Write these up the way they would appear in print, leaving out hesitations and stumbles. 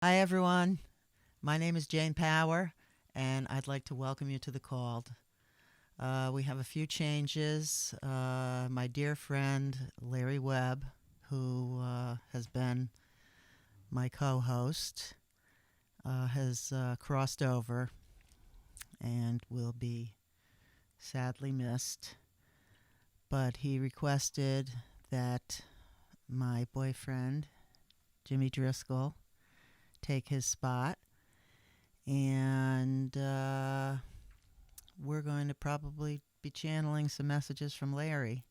Hi, everyone. My name is Jane Power, and I'd like to welcome you to the call. We have a few changes. My dear friend Larry Webb, who has been my co host, has crossed over and will be sadly missed. But he requested that my boyfriend, Jimmy Driscoll, take his spot. And we're going to probably be channeling some messages from Larry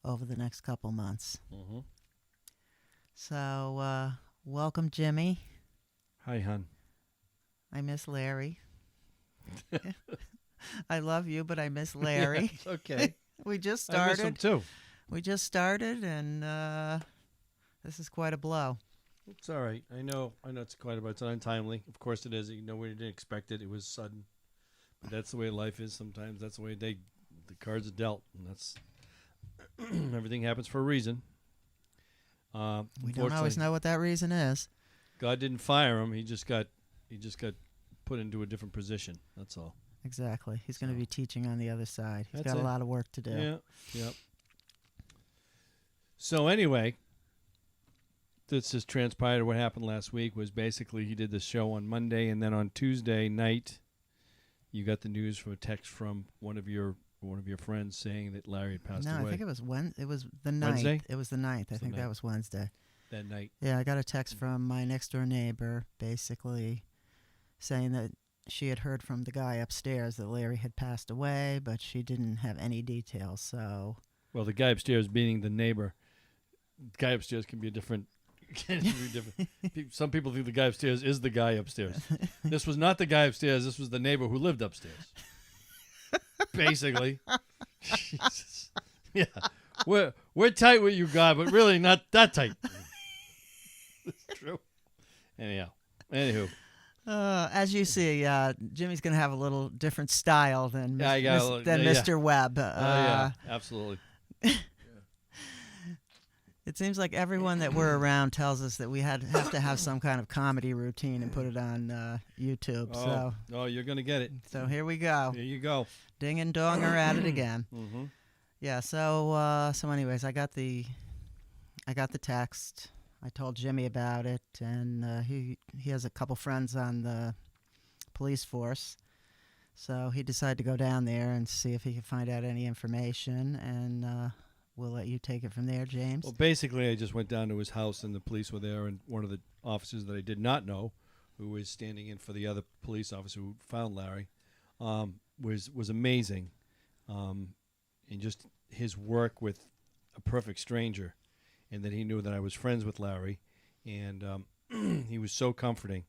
over the next couple months. Mm-hmm. So, welcome, Jimmy. Hi, hon. I miss Larry. I love you, but I miss Yeah, Larry. it's okay. We just I miss him started. too. We just started, and this is quite a blow. It's all right. I know. It's quite a bit. It's untimely. Of course it is. You know, we didn't expect it. It was sudden. But that's the way life is sometimes. That's the way the cards are dealt. And that's everything happens for a reason. We don't always know what that reason is. God didn't fire him. He just got put into a different position. That's all. Exactly. He's going to So. be teaching on the other side. He's That's got a it. lot of work to do. Yeah. Yep. So anyway, this has transpired. What happened last week was basically he did the show on Monday, and then on Tuesday night, you got the news from a text from one of your friends saying that Larry had passed No, away. I think it was it was the 9th. Wednesday? It was the 9th. I It's the think that 9th. was Wednesday. That night. Yeah, I got a text from my next door neighbor basically saying that she had heard from the guy upstairs that Larry had passed away, but she didn't have any details. So, Well, the guy upstairs being the neighbor. The guy upstairs can be a different. Can be different. Some people think the guy upstairs is the guy upstairs. This was not the guy upstairs. This was the neighbor who lived upstairs. Basically. Jesus. Yeah. We're tight with you, God, but really not that tight. It's true. Anywho. as you see, Jimmy's going to have a little different style than Yeah, I got a little- yeah. Mr. Webb. Yeah, absolutely. It seems like everyone that we're around tells us that we have to have some kind of comedy routine and put it on YouTube. Oh, you're gonna get it. So here we go. Here you go. Ding and dong are at it again. Mm-hmm. Yeah. So anyways, I got the text. I told Jimmy about it, and he has a couple friends on the police force. So he decided to go down there and see if he could find out any information, and we'll let you take it from there, James. Well, basically, I just went down to his house, and the police were there, and one of the officers that I did not know, who was standing in for the other police officer who found Larry, was amazing, and just his work with a perfect stranger, and that he knew that I was friends with Larry, and he was so comforting.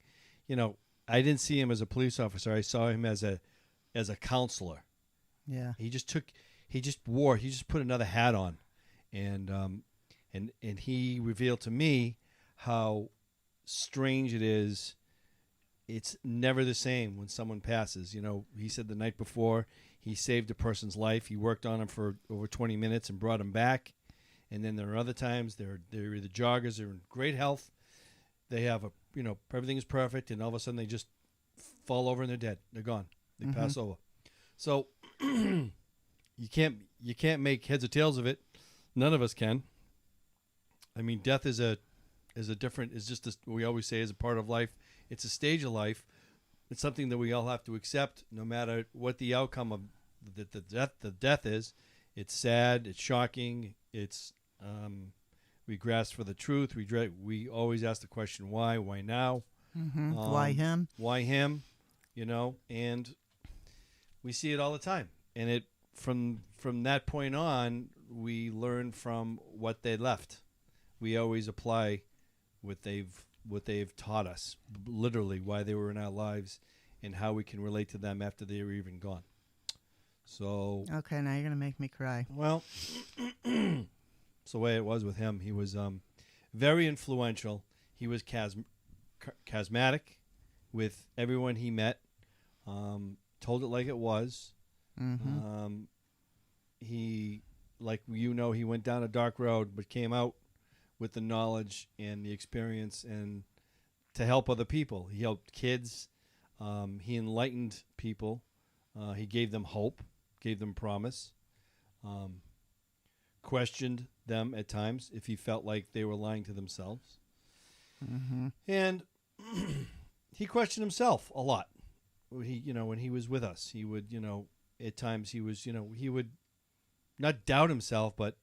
You know, I didn't see him as a police officer. I saw him as a counselor. Yeah. He just put another hat on, and he revealed to me how strange it is. It's never the same when someone passes. You know, he said the night before he saved a person's life. He worked on him for over 20 minutes and brought him back. And then there are other times they're either joggers, they're in great health. They have everything is perfect, and all of a sudden they just fall over and they're dead. They're gone. They pass over. So you can't make heads or tails of it. None of us can. I mean, death is we always say is a part of life. It's a stage of life. It's something that we all have to accept, no matter what the outcome of the death is. It's sad. It's shocking. It's we grasp for the truth. We always ask the question, why? Why now? Mm-hmm. Why him? Why him? And we see it all the time. And it from that point on, we learn from what they left. We always apply what they've taught us, literally why they were in our lives, and how we can relate to them after they were even gone. So Okay, now you're gonna make me cry. well, it's the way it was with him. He was very influential. He was charismatic with everyone he met. Told it like it was. Mm-hmm. He, he went down a dark road, but came out with the knowledge and the experience and to help other people. He helped kids. He enlightened people. He gave them hope, gave them promise, questioned them at times if he felt like they were lying to themselves. Mm-hmm. And he questioned himself a lot. When he was with us, he would, at times he would not doubt himself, but,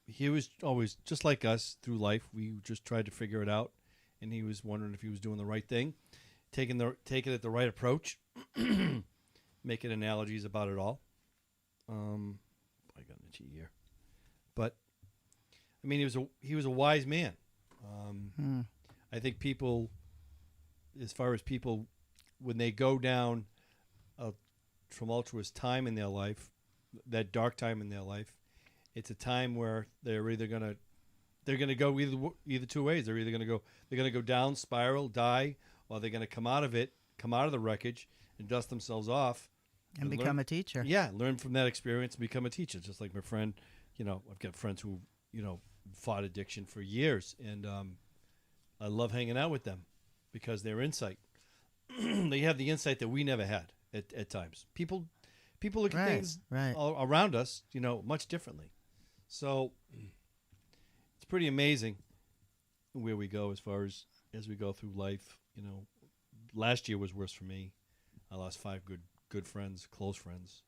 he was always just like us through life. We just tried to figure it out, and he was wondering if he was doing the right thing, taking it the right approach, making analogies about it all. I got an itchy ear, but I mean, he was a wise man. I think people, as far as people, when they go down a tumultuous time in their life, that dark time in their life, it's a time where they're either gonna go either two ways. They're either gonna go down, spiral, die, or they're gonna come out of the wreckage and dust themselves off And become a teacher. Yeah, learn from that experience and become a teacher. Just like my friend, I've got friends who fought addiction for years, and I love hanging out with them because their insight. They have the insight that we never had at times. People look at things all around us, much differently. So it's pretty amazing where we go as far as we go through life. Last year was worse for me. I lost 5 good friends, close friends.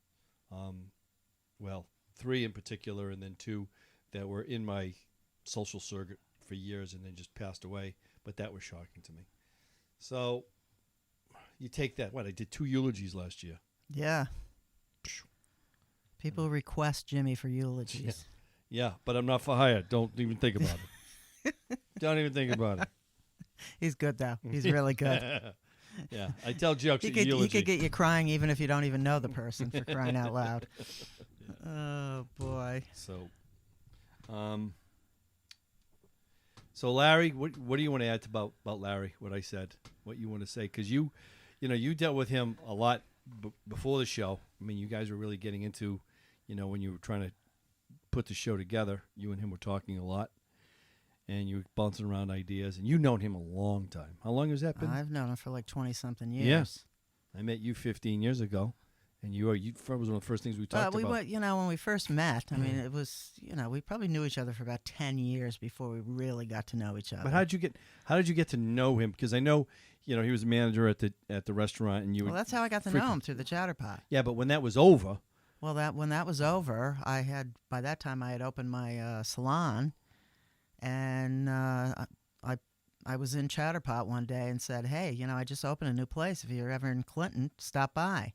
Well, 3 in particular, and then 2 that were in my social circuit for years and then just passed away. But that was shocking to me. So you take that. I did 2 eulogies last year. Yeah. People request Jimmy for eulogies. Yeah, but I'm not for hire. Don't even think about it. Don't even think about it. He's good, though. He's really good. Yeah, I tell jokes He at eulogy. could get you crying even if you don't even know the person, for crying out loud. Yeah. Oh, boy. So Larry, what do you want to add about Larry, what I said, what you want to say? Because you dealt with him a lot before the show. I mean, you guys were really getting into, when you were trying to put the show together, you and him were talking a lot, and you were bouncing around ideas, and you've known him a long time. How long has that been? I've known him for like 20-something years. Yes. I met you 15 years ago, and you was one of the first things we talked about. When we first met, I mean, it was, we probably knew each other for about 10 years before we really got to know each other. But how did you get to know him? Because I know, he was a manager at the restaurant, and Well, that's how I got to know him, through the Chowder Pot. Yeah, but when that was over. Well, when that was over, by that time I had opened my salon, and I was in Chowder Pot one day and said, hey, I just opened a new place. If you're ever in Clinton, stop by.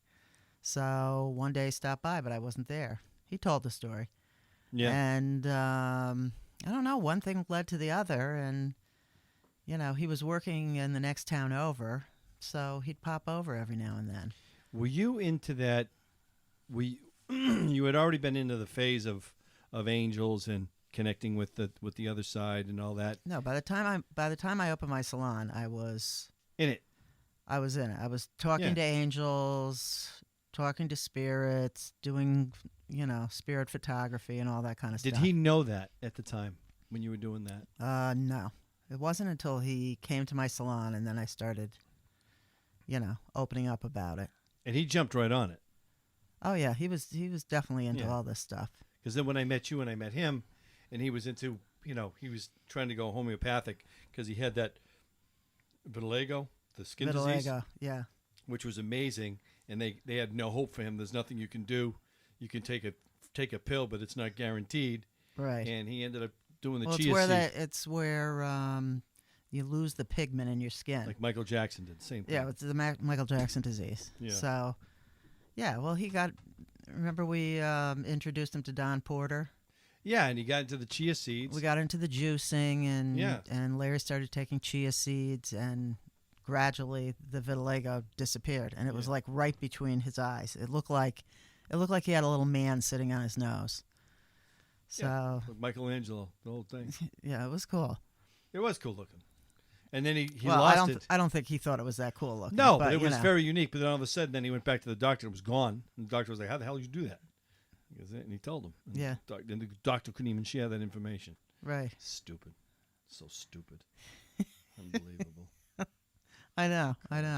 So one day he stopped by, but I wasn't there. He told the story. Yeah. And I don't know, one thing led to the other, and, he was working in the next town over, so he'd pop over every now and then. Were you into that? You had already been into the phase of angels and connecting with the other side and all that? No, by the time I opened my salon, I was in it. I was in it. I was talking to angels, talking to spirits, doing, spirit photography and all that kind of stuff. Did he know that at the time when you were doing that? No. It wasn't until he came to my salon, and then I started, opening up about it. And he jumped right on it. Oh yeah, he was definitely into all this stuff. Because then when I met you and I met him, and he was into, he was trying to go homeopathic because he had that vitiligo, the skin disease. Vitiligo, yeah. Which was amazing, and they had no hope for him. There's nothing you can do. You can take a pill, but it's not guaranteed. Right. And he ended up doing the chia seeds. It's where you lose the pigment in your skin. Like Michael Jackson did, same thing. Yeah, it's the Michael Jackson disease. Yeah. So, yeah, well, remember we introduced him to Don Porter? Yeah, and he got into the chia seeds. We got into the juicing, and Larry started taking chia seeds, and gradually the vitiligo disappeared, and it was like right between his eyes. It looked like he had a little man sitting on his nose. So like Michelangelo, the whole thing. Yeah, it was cool. It was cool looking. And then he lost it. I don't think he thought it was that cool looking. No, but it was very unique. But then all of a sudden, then he went back to the doctor and it was gone. And the doctor was like, how the hell did you do that? And he told him. And the doctor couldn't even share that information. Right. Stupid. So stupid. Unbelievable. I know.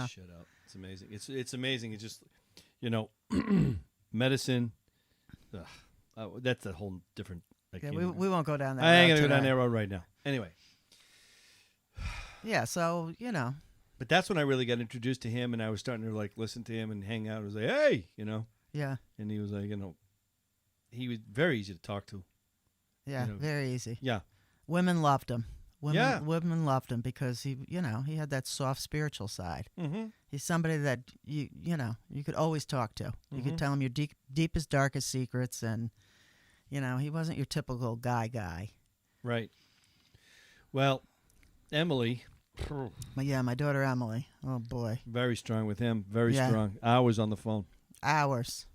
Shut up. It's amazing. It's amazing. It's just, you know, medicine. Ugh, that's a whole different. Yeah, we won't go down that. I ain't road gonna go down today. that road right now. Anyway, Yeah, so but that's when I really got introduced to him, and I was starting to like listen to him and hang out. I was like, hey, yeah, and he was like, he was very easy to talk to. yeah, You know. very easy. Yeah. Women loved him. Yeah. Women loved him because he had that soft spiritual side. Mm-hmm. He's somebody that you could always talk to. You Mhm. could tell him your deepest, darkest secrets, and he wasn't your typical guy. Right. Well, Emily, But yeah, my daughter Emily. Oh boy, very strong with him. Very Yeah. strong. Hours on the phone. hours.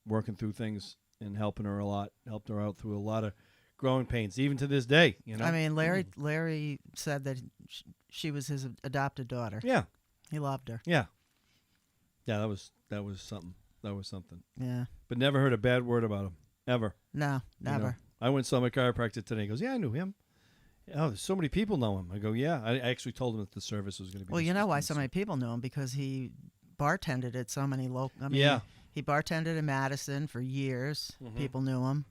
Working through things and helping her a lot. Helped her out through a lot of growing pains, even to this day. I mean, Larry said that she was his adopted daughter. Yeah. He loved her. Yeah. Yeah. That was something. That was something. Yeah. But never heard a bad word about him ever. No, you know. never. I went and saw my chiropractor today. He goes, "Yeah, I knew him." Oh, there's so many people know him. I go, "Yeah." I actually told him that the service was going to be. Well, you know why so many people knew him? Because he bartended at so many local. Yeah. He bartended in Madison for years. Mhm. People knew him.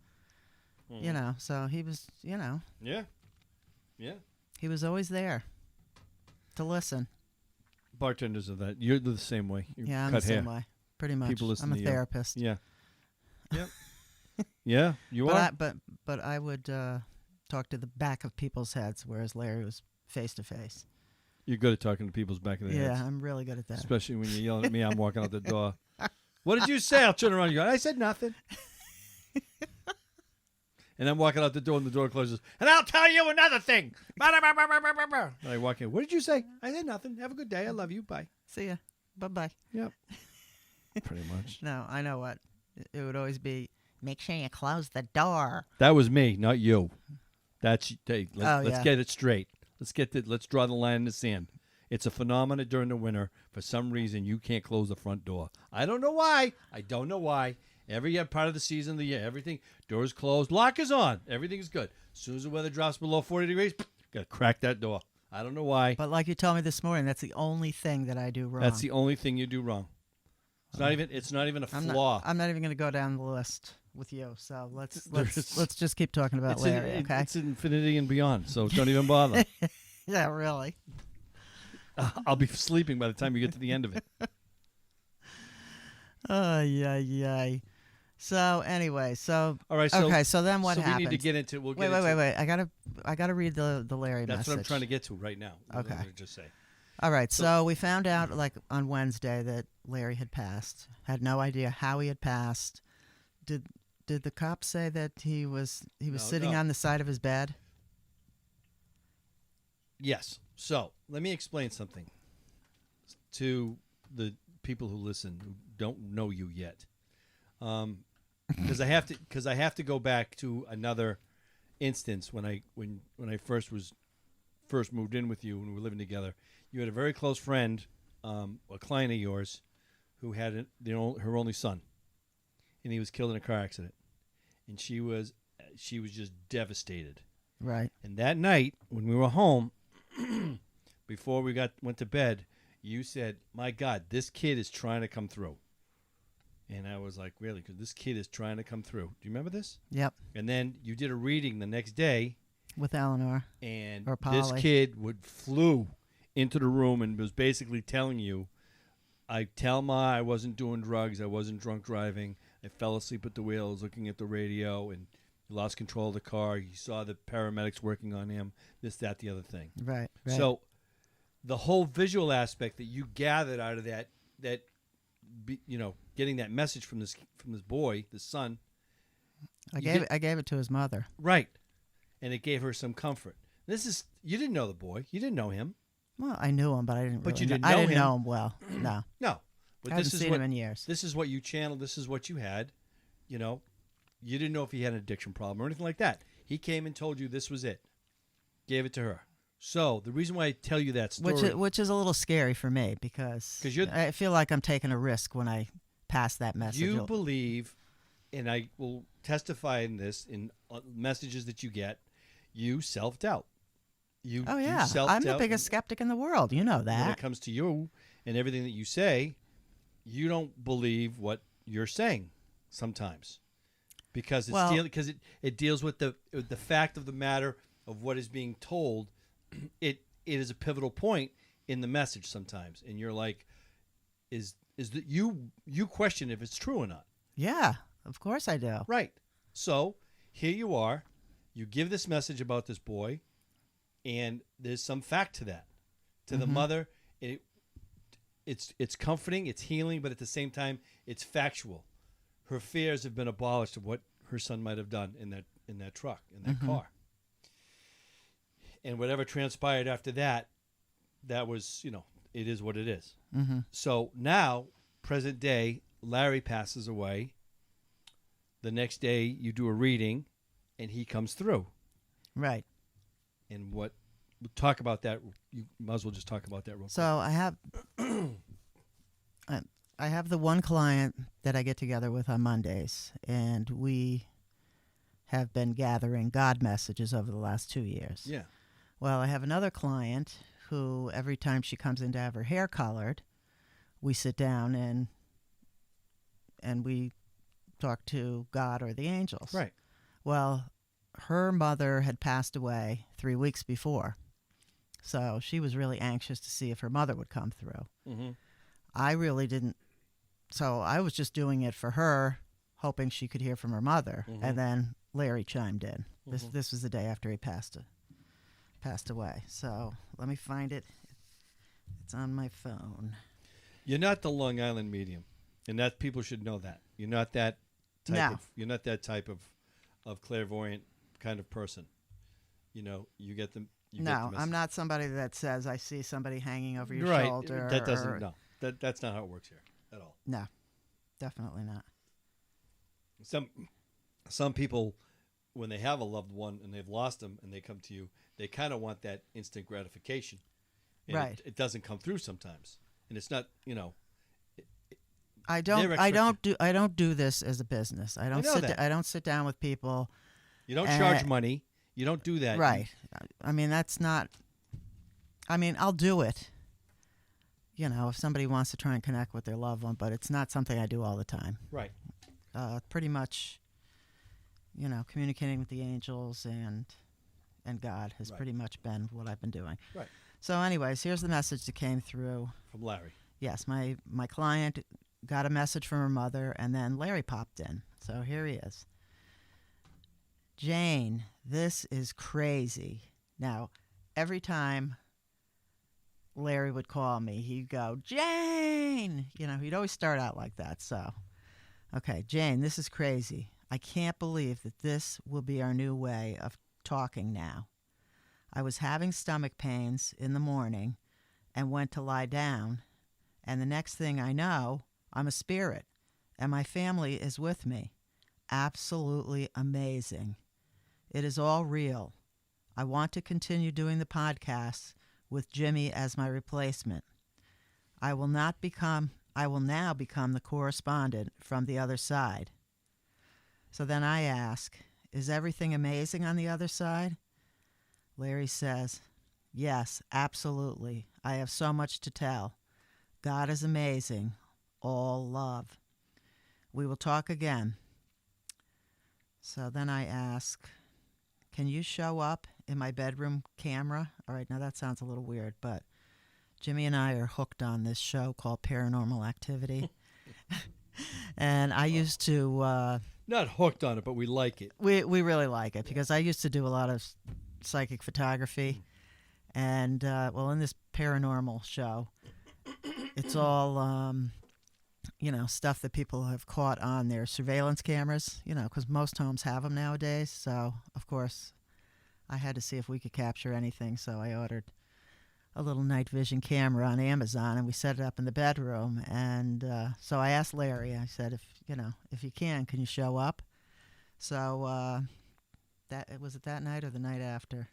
Mhm. So he was, Yeah. Yeah. he was always there to listen. Bartenders are that. You're the same way. You Yeah, I'm cut the same hair. way. Pretty much. People listen I'm a to you. therapist. Yeah. Yep. Yeah. You are. But I would talk to the back of people's heads, whereas Larry was face to face. You're good at talking to people's back of their Yeah, heads. I'm really good at that. Especially when you're yelling at me, I'm walking out the door. What did you say? I'll turn around and go, I said nothing. And I'm walking out the door and the door closes. And I'll tell you another thing. And I walk in. What did you say? I said nothing. Have a good day. I love you. Bye. See ya. Bye-bye. Yep. Pretty much. No, I know what. It would always be, make sure you close the door. That was me, not you. That's hey, let's yeah. get it straight. Let's draw the line in the sand. It's a phenomenon during the winter. For some reason, you can't close the front door. I don't know why. Every part of the season of the year, everything, doors closed, lock is on. Everything's good. As soon as the weather drops below 40 degrees, gotta crack that door. I don't know why. But like you told me this morning, that's the only thing that I do wrong. That's the only thing you do wrong. It's not even a flaw. I'm not even going to go down the list with you. So let's There's- just keep talking about Larry, okay? It's infinity and beyond, so don't even bother. Yeah, really. I'll be sleeping by the time you get to the end of it. Oh, yeah. So anyway, All right, so okay. So then what so happens? we need to get into. We'll get Wait. into, I gotta read the Larry That's message. what I'm trying to get to right now. Okay. Let me just say. All right. So we found out like on Wednesday that Larry had passed. Had no idea how he had passed. Did the cops say that he was sitting no. on the side of his bed? Yes. So let me explain something to the people who listen who don't know you yet, because I have to go back to another instance when I first moved in with you when we were living together. You had a very close friend, a client of yours, who had her only son, and he was killed in a car accident, and she was just devastated. Right. And that night when we were home, before we went to bed, you said, "My God, this kid is trying to come through." And I was like, "Really? Because this kid is trying to come through." Do you remember this? Yep. And then you did a reading the next day, With Eleanor. and Or this Polly. kid flew into the room and was basically telling you, "I tell Ma I wasn't doing drugs, I wasn't drunk driving, I fell asleep at the wheel, I was looking at the radio, and he lost control of the car. He saw the paramedics working on him, this, that, the other thing." Right. So the whole visual aspect that you gathered out of that getting that message from this boy, this son, I gave it to his mother. right, and it gave her some comfort. You didn't know the boy, you didn't know him. Well, I knew him, but I didn't. But really you didn't I know didn't him. know him well. No, No, but I haven't seen him in years. this is what you channeled. This is what you had. You didn't know if he had an addiction problem or anything like that. He came and told you this was it. Gave it to her. So the reason why I tell you that story, Which is a little scary for me because 'Cause you're- I feel like I'm taking a risk when I pass that message. you believe, and I will testify in this in messages that you get, you self-doubt. You Oh you yeah, I'm the self-doubt biggest skeptic in the world. You know when that. it comes to you and everything that you say. You don't believe what you're saying sometimes because Well, it deals with the fact of the matter of what is being told. It is a pivotal point in the message sometimes, and you're like, is that you question if it's true or not? yeah, of course I do. Right. So here you are, you give this message about this boy, and there's some fact to that. To the mother, it's comforting, it's healing, but at the same time, it's factual. Her fears have been abolished of what her son might have done in that truck, in that car. And whatever transpired after that, that was, it is what it is. Mm-hmm. So now, present day, Larry passes away. The next day, you do a reading, and he comes through. Right. And we'll talk about that. You might as well just talk about that real quick. So I have the one client that I get together with on Mondays, and we have been gathering God messages over the last 2 years. Yeah. Well, I have another client who every time she comes in to have her hair colored, we sit down and we talk to God or the angels. Right. Well, her mother had passed away 3 weeks before, so she was really anxious to see if her mother would come through. Mm-hmm. I really didn't, so I was just doing it for her, hoping she could hear from her mother. Mhm. And then Larry chimed in. Mhm. This was the day after he passed away. So let me find it. It's on my phone. You're not the Long Island medium, and that people should know that. You're not that type No. of. You're not that type of clairvoyant kind of person. You get them. No, I'm not somebody that says I see somebody hanging over your Right. shoulder. That doesn't. No. That's not how it works here at all. No, definitely not. Some people, when they have a loved one and they've lost them and they come to you, they kind of want that instant gratification. And Right. It doesn't come through sometimes, and it's not. I They're don't do this as a business. I don't know sit. that. I don't sit down with people. You don't charge money. You don't do that. Right. I mean, that's not. I mean, I'll do it. If somebody wants to try and connect with their loved one, but it's not something I do all the time. Right. Pretty much, communicating with the angels and God has Right. pretty much been what I've been doing. Right. So, anyways, here's the message that came through. From Larry. Yes, my client got a message from her mother, and then Larry popped in. So here he is. Jane, this is crazy. Now, every time Larry would call me, he'd go, Jane! He'd always start out like that. So, okay, Jane, this is crazy. I can't believe that this will be our new way of talking now. I was having stomach pains in the morning and went to lie down, and the next thing I know, I'm a spirit, and my family is with me. Absolutely amazing. It is all real. I want to continue doing the podcasts with Jimmy as my replacement. I will now become the correspondent from the other side. So then I ask, is everything amazing on the other side? Larry says, yes, absolutely. I have so much to tell. God is amazing. All love. We will talk again. So then I ask, can you show up in my bedroom camera? All right, now that sounds a little weird, but Jimmy and I are hooked on this show called Paranormal Activity. And I used to... Not hooked on it, but we like it. We really like it because I used to do a lot of psychic photography. And, in this paranormal show, it's all... stuff that people have caught on their surveillance cameras, because most homes have them nowadays. So, of course, I had to see if we could capture anything. So I ordered a little night vision camera on Amazon, and we set it up in the bedroom. And so I asked Larry, I said, if you can you show up? So was it that night or the night after?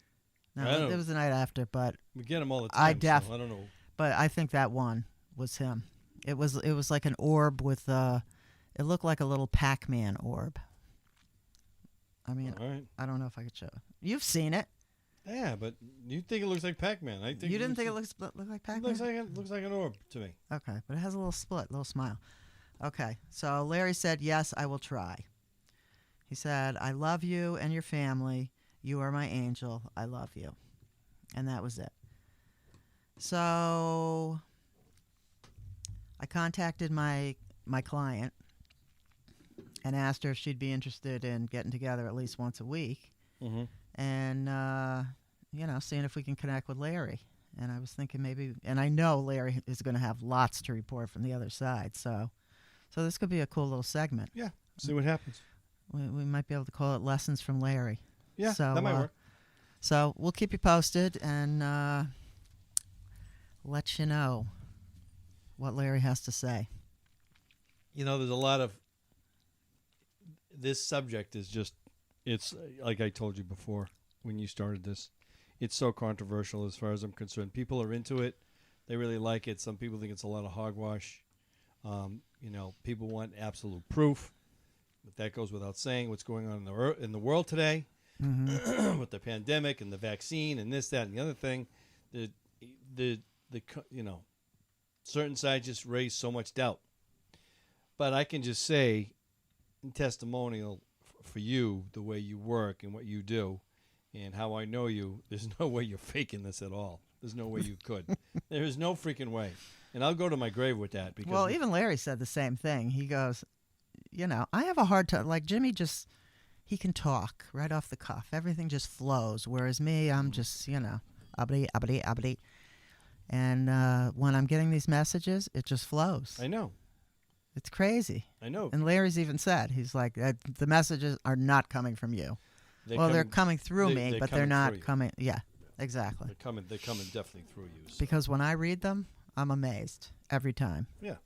No, it was the night after, but we get them all the time. I don't know. But I think that one was him. It was like an orb with it looked like a little Pac-Man orb. I mean, all right. I don't know if I could show it. You've seen it. Yeah, but you think it looks like Pac-Man. I think You didn't think it looked like it Pac-Man? looks like an orb to me. Okay, but it has a little split, little smile. Okay, so Larry said, yes, I will try. He said, I love you and your family. You are my angel. I love you. And that was it. So I contacted my client and asked her if she'd be interested in getting together at least once a week Mm-hmm. and, seeing if we can connect with Larry. And I was thinking maybe, and I know Larry is going to have lots to report from the other side. So this could be a cool little segment. Yeah. See what happens. We might be able to call it Lessons from Larry. Yeah, So, that might work. So we'll keep you posted and let you know what Larry has to say. You know, there's a lot of this subject is just, it's like I told you before when you started this, it's so controversial as far as I'm concerned. People are into it. They really like it. Some people think it's a lot of hogwash. People want absolute proof, but that goes without saying. What's going on in the world today with the pandemic and the vaccine and this, that, and the other thing, certain sides just raise so much doubt. But I can just say, in testimonial for you, the way you work and what you do, and how I know you, there's no way you're faking this at all. There's no way you could. There is no freaking way. And I'll go to my grave with that. Because well, even Larry said the same thing. He goes, I have a hard time. Like Jimmy he can talk right off the cuff. Everything just flows. Whereas me, I'm just, abdi. And when I'm getting these messages, it just flows. I know. It's crazy. I know. And Larry's even said, he's like, the messages are not coming from you. They're coming through me, but they're not coming. Yeah, exactly. They're coming definitely through you. So. Because when I read them, I'm amazed every time. Yeah.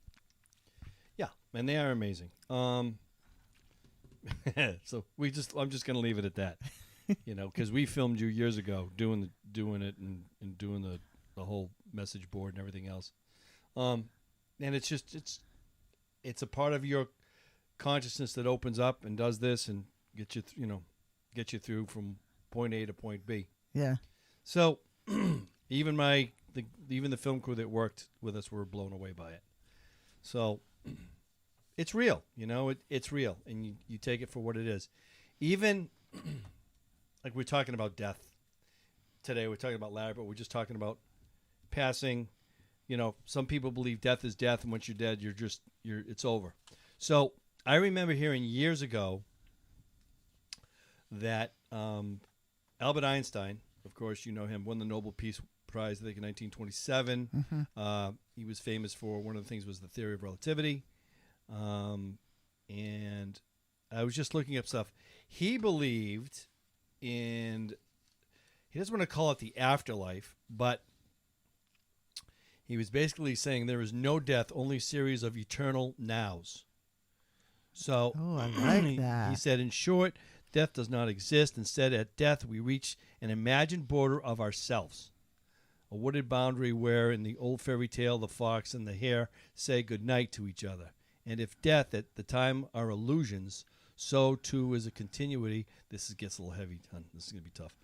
Yeah, and they are amazing. So I'm just going to leave it at that. Because we filmed you years ago doing it and doing the whole message board and everything else. And it's just it's a part of your consciousness that opens up and does this and get you through from point A to point B. Yeah. So even the film crew that worked with us were blown away by it. So it's real, it's real, and you take it for what it is. Even like we're talking about death today, we're talking about Larry, but we're just talking about passing. Some people believe death is death, and once you're dead, it's over. So I remember hearing years ago that Albert Einstein, of course, you know him, won the Nobel Peace Prize, I think, in 1927. Mm-hmm. He was famous for, one of the things was the theory of relativity. And I was just looking up stuff. He believed in, he doesn't want to call it the afterlife, but he was basically saying there is no death, only a series of eternal nows. So I like that. He said, in short, death does not exist. Instead, at death, we reach an imagined border of ourselves, a wooded boundary where, in the old fairy tale, the fox and the hare say goodnight to each other. And if death at the time are illusions, so too is a continuity. This gets a little heavy, hon. This is going to be tough.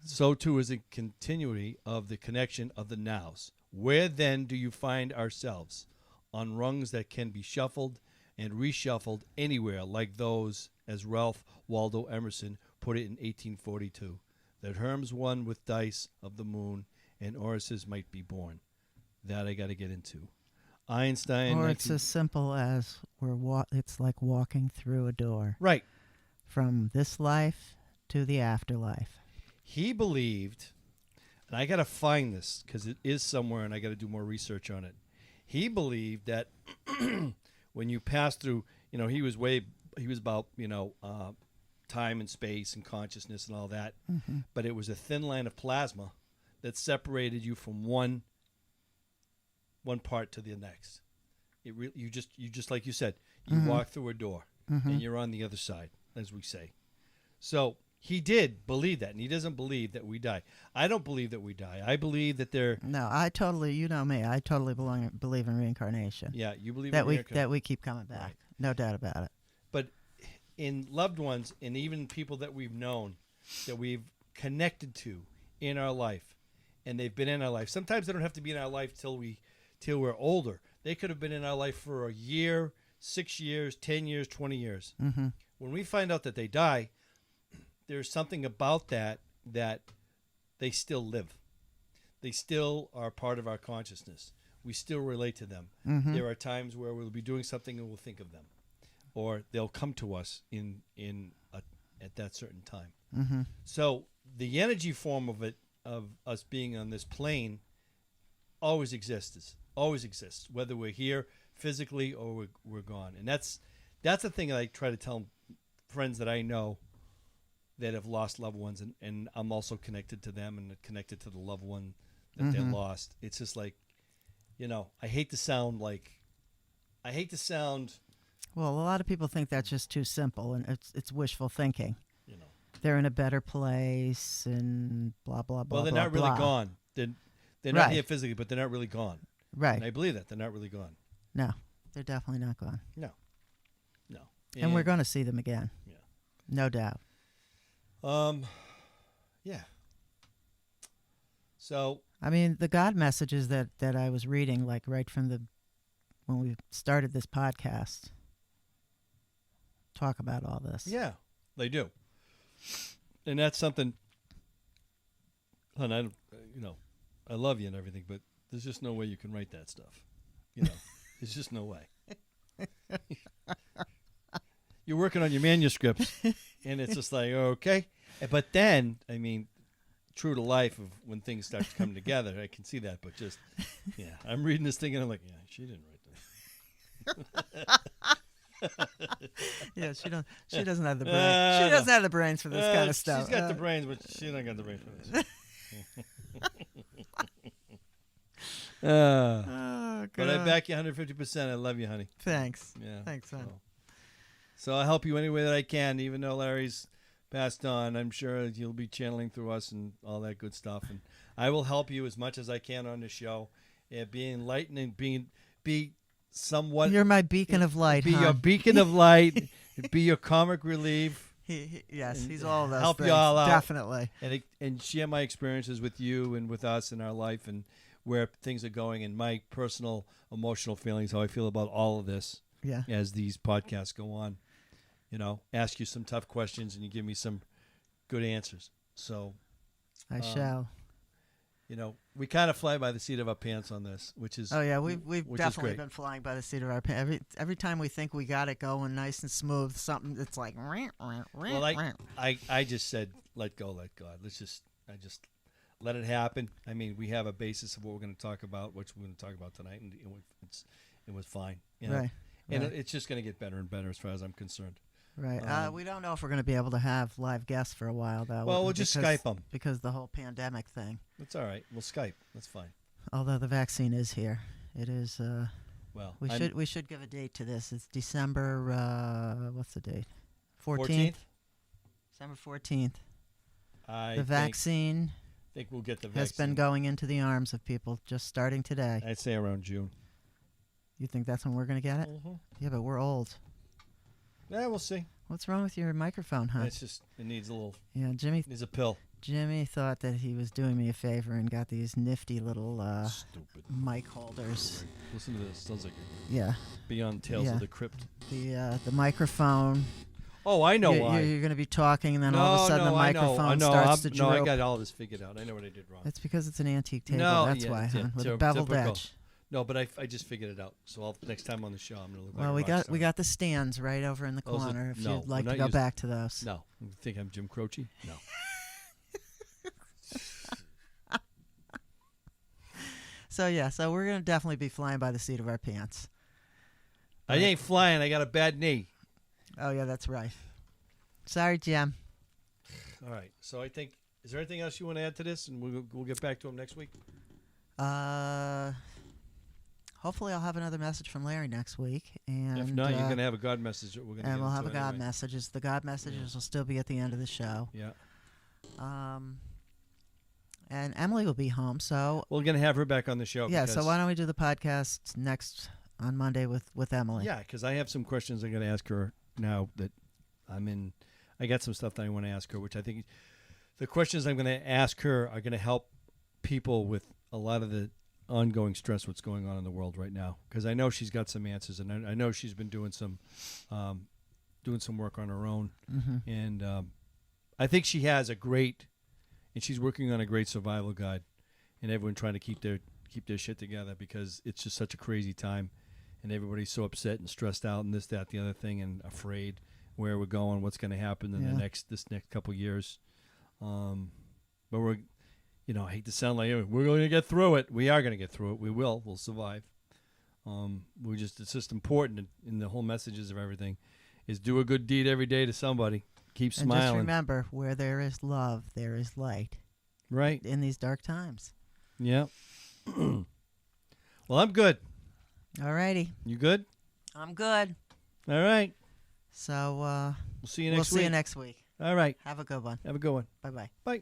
So too is a continuity of the connection of the nows. Where then do you find ourselves? On rungs that can be shuffled and reshuffled anywhere, like those, as Ralph Waldo Emerson put it in 1842, that Hermes won with dice of the moon and Oris's might be born. That I got to get into. Einstein. Or it's as simple as it's like walking through a door. Right. From this life to the afterlife. He believed, and I got to find this because it is somewhere and I got to do more research on it. He believed that when you pass through, he was about, time and space and consciousness and all that. Mm-hmm. But it was a thin line of plasma that separated you from one part to the next. You just like you said, you Mm-hmm. walk through a door Mm-hmm. and you're on the other side, as we say. So he did believe that, and he doesn't believe that we die. I don't believe that we die. I believe that No, you know me. I totally believe in reincarnation. Yeah, you believe that in we reincarnation. that we keep coming back. Right. No doubt about it. But in loved ones and even people that we've known, that we've connected to in our life, and they've been in our life. Sometimes they don't have to be in our life till we're older. They could have been in our life for a year, 6 years, 10 years, 20 years. Mm-hmm. When we find out that they die, there's something about that they still live. They still are part of our consciousness. We still relate to them. Mm-hmm. There are times where we'll be doing something and we'll think of them, or they'll come to us at that certain time. Mm-hmm. So the energy form of us being on this plane always exists. Always exists, whether we're here physically or we're gone. And that's the thing that I try to tell friends that I know that have lost loved ones, and I'm also connected to them and connected to the loved one that they lost. It's just like, I hate to sound. Well, a lot of people think that's just too simple, and it's wishful thinking. You know. They're in a better place, and blah blah blah. Well, they're blah, not really blah. gone. They're not Right. here physically, but they're not really gone. Right. And I believe that they're not really gone. No, they're definitely not gone. No. And we're going to see them again. Yeah. No doubt. Yeah. So I mean, the God messages that I was reading, like right from when we started this podcast, talk about all this. yeah, they do, and that's something. And I love you and everything, but there's just no way you can write that stuff. There's just no way. You're working on your manuscripts, and it's just like, okay. But then, I mean, true to life of when things start to come together, I can see that. But just, I'm reading this thing, and I'm like, yeah, she didn't write this. Yeah, she doesn't have the brain. She doesn't have the brains for this kind of stuff. She's got the brains, but she don't got the brains for this. Oh, But I God. back you 150%. I love you, honey. Thanks. Yeah. Thanks, son. So I'll help you any way that I can, even though Larry's passed on. I'm sure you'll be channeling through us and all that good stuff. And I will help you as much as I can on the show. Be enlightening, be somewhat. You're my beacon of light, Be huh? your beacon of light. Be your comic relief. Yes, and he's all of those help things. you all out. Definitely. And share my experiences with you and with us in our life and where things are going and my personal emotional feelings, how I feel about all of this Yeah. as these podcasts go on. Ask you some tough questions and you give me some good answers. So I shall. We kind of fly by the seat of our pants on this, which is Oh yeah, we've which is definitely great. been flying by the seat of our pants. Every time we think we got it going nice and smooth, something it's like. Well, I just said let go, let God. I just let it happen. I mean, we have a basis of what we're going to talk about, which we're going to talk about tonight, and it was fine. Right. And right. it's just going to get better and better as far as I'm concerned. Right. We don't know if we're going to be able to have live guests for a while, though. Well, we'll just Skype them. Because the whole pandemic thing. That's all right. We'll Skype. That's fine. Although the vaccine is here, it is. Well, we should give a date to this. It's December. What's the date? 14th. December 14th. The vaccine think we'll get the vaccine. has been going into the arms of people just starting today. I'd say around June. You think that's when we're going to get it? Mm-hmm. Yeah, but we're old. Yeah, we'll see. What's wrong with your microphone, huh? It's just it needs a little. Yeah, It needs a pill. Jimmy thought that he was doing me a favor and got these nifty little Stupid. mic holders. Listen to this. Sounds like Yeah, Beyond Tales Yeah. of the Crypt. the microphone. Oh, I know why. You're going to be talking, and then all of a sudden the microphone starts to droop. No, I got all this figured out. I know what I did wrong. It's because it's an antique table. No, That's yeah, why, yeah, huh? With a beveled typical. edge. No, but I just figured it out. So next time on the show, I'm gonna look like Well, a we rock got star. we got the stands right over in the Those are- corner. If no, you'd like we're to not go using- back to those. No, you think I'm Jim Croce? No. So we're gonna definitely be flying by the seat of our pants. I ain't flying. I got a bad knee. Oh yeah, that's right. Sorry, Jim. All right. So I think. Is there anything else you want to add to this, and we'll get back to him next week? Hopefully I'll have another message from Larry next week, and If not, you're gonna have a God message that we're gonna. and get we'll have into a God anyway. messages. The God messages will still be at the end of the show. Yeah. And Emily will be home, so We're gonna have her back on the show. yeah. because- So why don't we do the podcast next on Monday with Emily? Yeah, because I have some questions I'm gonna ask her now that I'm in. I got some stuff that I want to ask her, which I think the questions I'm going to ask her are going to help people with a lot of the ongoing stress what's going on in the world right now, because I know she's got some answers, and I know she's been doing some work on her own, and I think she has a great, and she's working on a great survival guide, and everyone trying to keep their shit together, because it's just such a crazy time, and everybody's so upset and stressed out and this, that, the other thing, and afraid where we're going, what's going to happen in this next couple years. But we're, I hate to sound like we're going to get through it. We are going to get through it. We'll survive. It's just important in the whole messages of everything is do a good deed every day to somebody. Keep smiling. And just remember, where there is love, there is light. Right. In these dark times. Yeah. Well, I'm good. All righty. You good? I'm good. All right. So we'll see you next week. We'll see you next week. All right. Have a good one. Have a good one. Bye-bye. Bye.